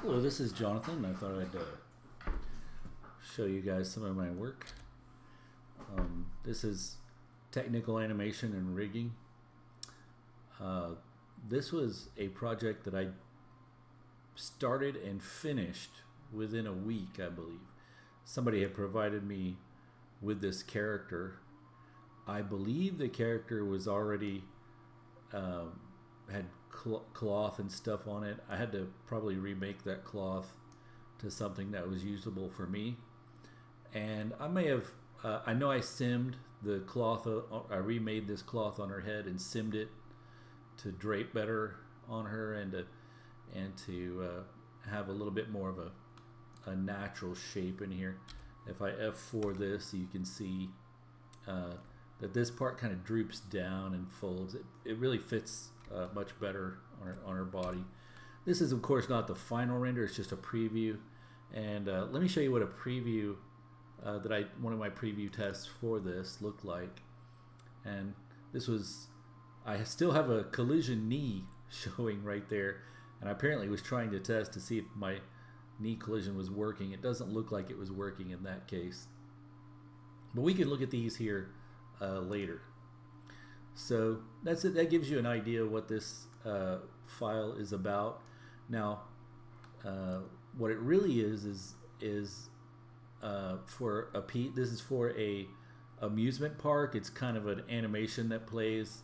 Hello, this is Jonathan. I thought I'd show you guys some of my work. This is technical animation and rigging. This was a project that I started and finished within a week, I believe. Somebody had provided me with this character. I believe the character was already had cloth and stuff on it. I had to probably remake that cloth to something that was usable for me. And I may have, I know I simmed the cloth, I remade this cloth on her head and simmed it to drape better on her and to have a little bit more of a natural shape in here. If I F4 this, you can see that this part kind of droops down and folds. It really fits much better on her body. This is of course not the final render, it's just a preview. And let me show you what a preview one of my preview tests for this looked like. And this was, I still have a collision knee showing right there, and I apparently was trying to test to see if my knee collision was working. It doesn't look like it was working in that case, but we can look at these here later. So that's it. That gives you an idea of what this file is about. Now, what it really is for a this is for a amusement park. It's kind of an animation that plays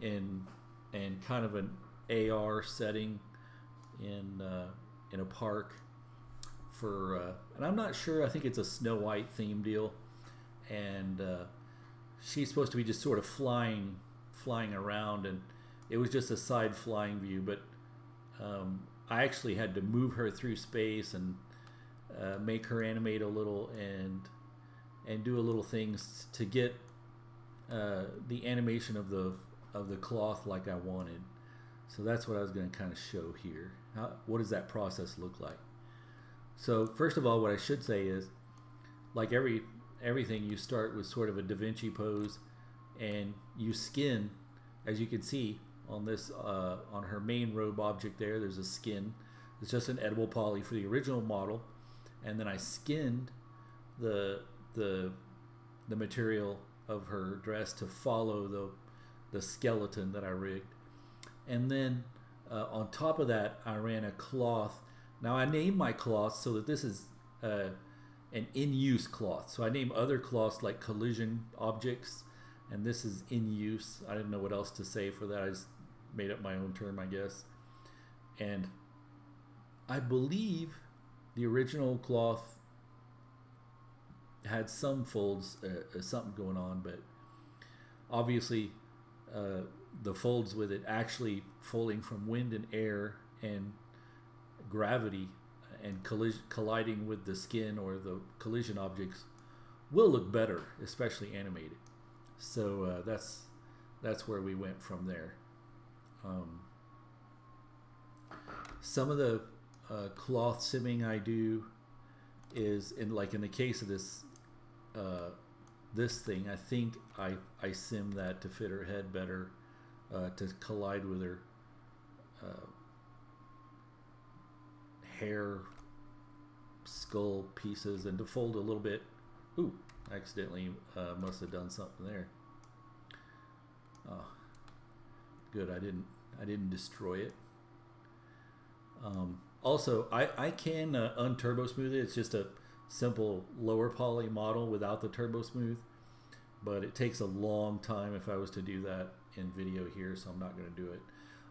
in kind of an AR setting in a park for and I'm not sure. I think it's a Snow White theme deal, and she's supposed to be just sort of flying around, and it was just a side flying view, but I actually had to move her through space and make her animate a little and do a little things to get the animation of the cloth like I wanted. So that's what I was going to kind of show here. What does that process look like? So first of all, what I should say is, like everything, you start with sort of a Da Vinci pose, and you skin, as you can see on this on her main robe object there. There's a skin. It's just an edible poly for the original model, and then I skinned the material of her dress to follow the skeleton that I rigged, and then on top of that I ran a cloth. Now I named my cloth so that this is an in-use cloth. So I name other cloths like collision objects, and this is in use. I didn't know what else to say for that. I just made up my own term, I guess. And I believe the original cloth had some folds, something going on, but obviously the folds with it actually folding from wind and air and gravity and colliding with the skin or the collision objects will look better, especially animated. So that's where we went from there. Some of the cloth simming I do is in the case of this this thing. I think I simmed that to fit her head better, to collide with her hair skull pieces, and to fold a little bit. Ooh, I accidentally must have done something there. Oh, good, I didn't destroy it. Also, I can unturbo smooth it. It's just a simple lower poly model without the turbo smooth, but it takes a long time if I was to do that in video here, so I'm not going to do it.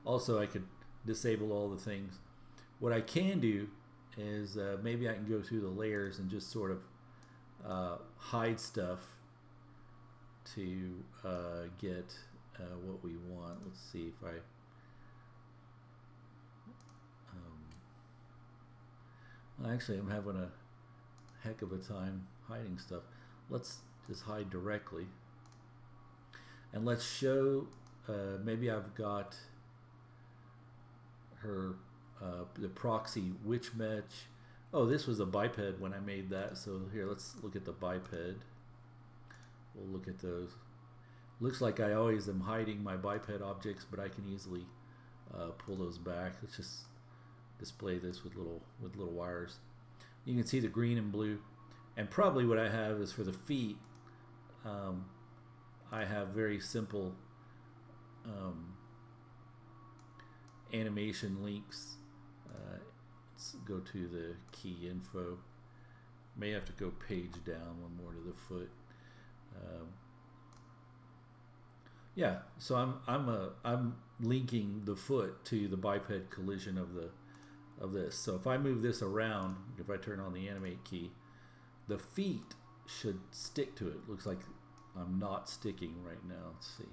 Also, I could disable all the things. What I can do is maybe I can go through the layers and just sort of hide stuff to get what we want. Let's see if I actually, I'm having a heck of a time hiding stuff. Let's just hide directly, and let's show maybe I've got her the proxy witch match. Oh, this was a biped when I made that. So here, let's look at the biped. We'll look at those. Looks like I always am hiding my biped objects, but I can easily pull those back. Let's just display this with little wires. You can see the green and blue, and probably what I have is for the feet. I have very simple animation links. Let's go to the key info. May have to go page down one more to the foot. Yeah, so I'm linking the foot to the biped collision of this. So if I move this around, if I turn on the animate key, the feet should stick to it. Looks like I'm not sticking right now. Let's see.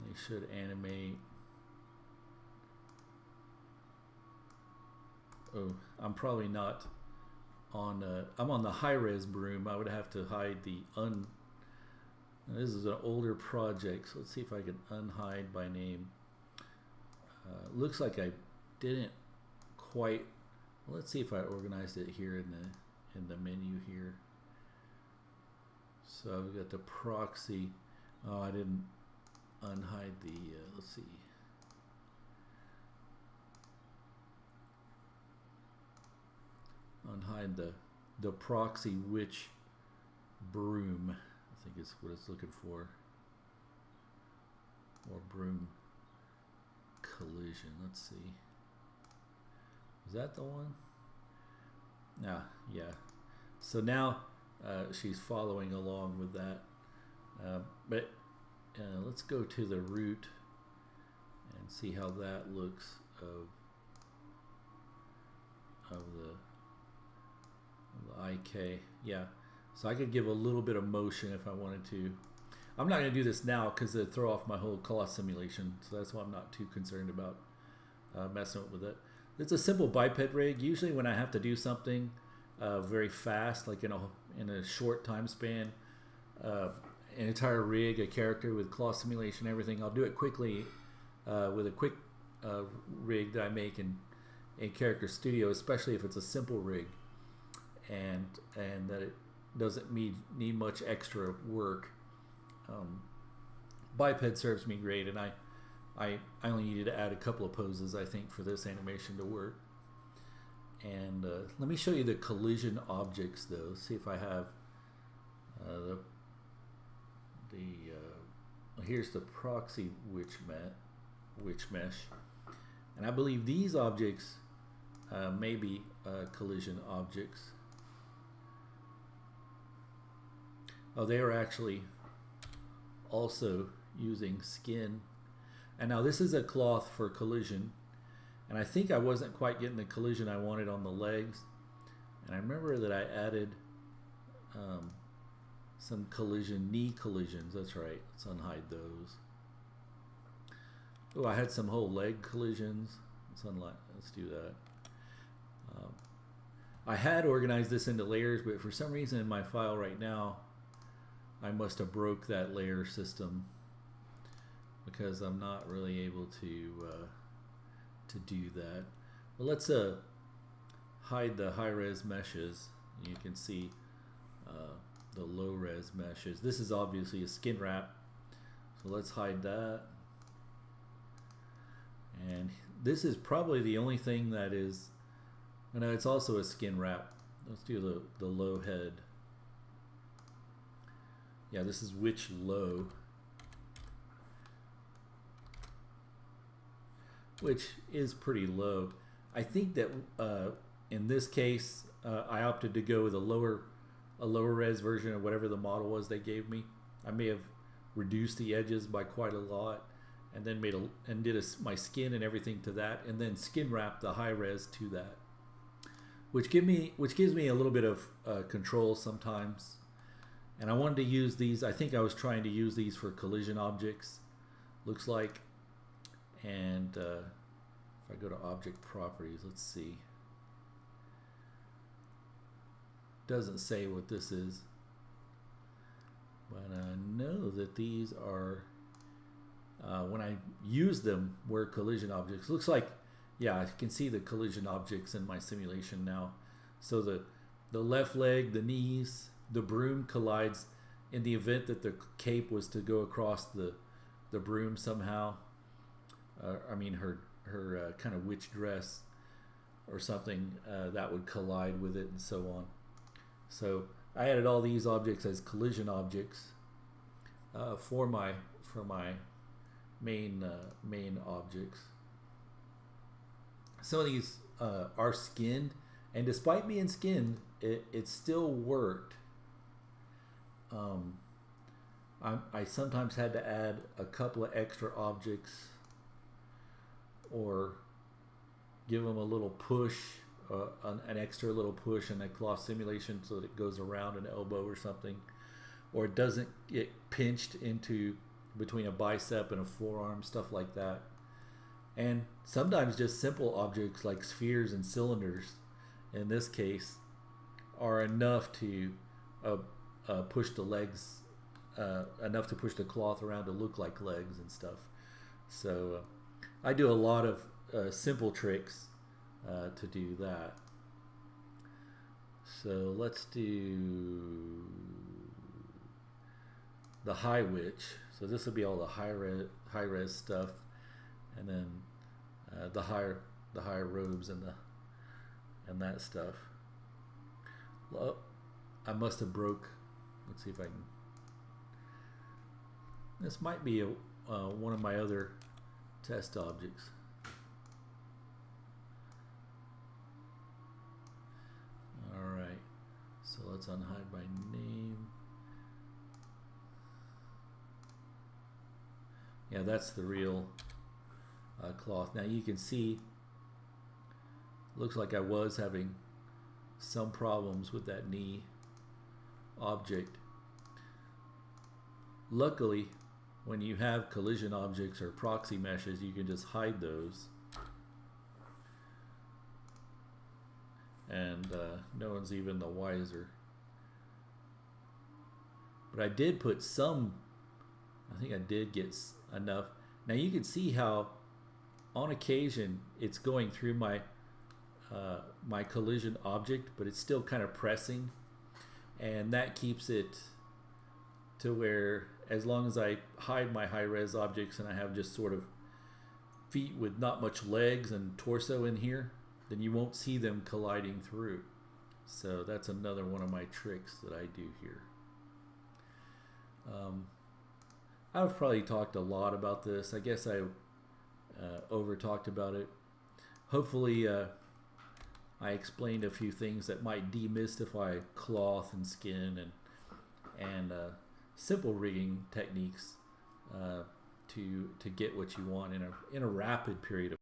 They should animate. Oh, I'm probably not on. I'm on the high-res broom. I would have to hide the This is an older project, so let's see if I can unhide by name. Looks like I didn't quite. Well, let's see if I organized it here in the menu here. So I've got the proxy. Oh, I didn't unhide the. Let's see. Unhide the proxy witch broom. I think is what it's looking for. Or broom collision. Let's see. Is that the one? Yeah. So now she's following along with that. But let's go to the root and see how that looks of the IK. Yeah. So I could give a little bit of motion if I wanted to. I'm not going to do this now because it'll throw off my whole cloth simulation. So that's why I'm not too concerned about messing with it. It's a simple biped rig. Usually when I have to do something very fast, like in a short time span, an entire rig, a character with cloth simulation, everything, I'll do it quickly with a quick rig that I make in Character Studio, especially if it's a simple rig and that it doesn't need much extra work. Biped serves me great, and I only needed to add a couple of poses, I think, for this animation to work. And let me show you the collision objects, though. See if I have here's the proxy witch mesh, and I believe these objects may be collision objects. Oh, they are actually also using skin. And now this is a cloth for collision. And I think I wasn't quite getting the collision I wanted on the legs. And I remember that I added some knee collisions. That's right. Let's unhide those. Oh, I had some whole leg collisions. Let's do that. I had organized this into layers, but for some reason in my file right now, I must have broke that layer system because I'm not really able to do that. Well, let's hide the high-res meshes. You can see the low-res meshes. This is obviously a skin wrap, so let's hide that. And this is probably the only thing that is. No, it's also a skin wrap. Let's do the low head. Yeah, this is witch low, which is pretty low. I think that in this case, I opted to go with a lower res version of whatever the model was they gave me. I may have reduced the edges by quite a lot, and then did my skin and everything to that, and then skin wrapped the high res to that, which gives me a little bit of control sometimes. And I wanted to use these. I think I was trying to use these for collision objects, looks like. And if I go to object properties, let's see. Doesn't say what this is, but I know that these are, when I use them, were collision objects. Looks like, yeah, I can see the collision objects in my simulation now. So the left leg, the knees, the broom collides in the event that the cape was to go across the broom somehow. I mean her kind of witch dress or something that would collide with it and so on. So I added all these objects as collision objects for my main objects. Some of these are skinned, and despite being skinned, it still worked. I sometimes had to add a couple of extra objects or give them a little push, an extra little push in a cloth simulation so that it goes around an elbow or something, or it doesn't get pinched into between a bicep and a forearm, stuff like that. And sometimes just simple objects like spheres and cylinders, in this case, are enough to push the legs, enough to push the cloth around to look like legs and stuff. So I do a lot of simple tricks to do that. So let's do the high witch. So this will be all the high res stuff, and then the higher robes and that stuff. Well, I must have broke. Let's see if I can. This might be one of my other test objects. All right. So let's unhide by name. Yeah, that's the real cloth. Now you can see, looks like I was having some problems with that knee object. Luckily, when you have collision objects or proxy meshes, you can just hide those, and no one's even the wiser. But I did put some, I think I did get enough. Now you can see how on occasion it's going through my my collision object, but it's still kind of pressing, and that keeps it to where as long as I hide my high-res objects and I have just sort of feet with not much legs and torso in here, then you won't see them colliding through. So that's another one of my tricks that I do here. I've probably talked a lot about this. I guess I over talked about it. Hopefully I explained a few things that might demystify cloth and skin and simple rigging techniques to get what you want in a rapid period of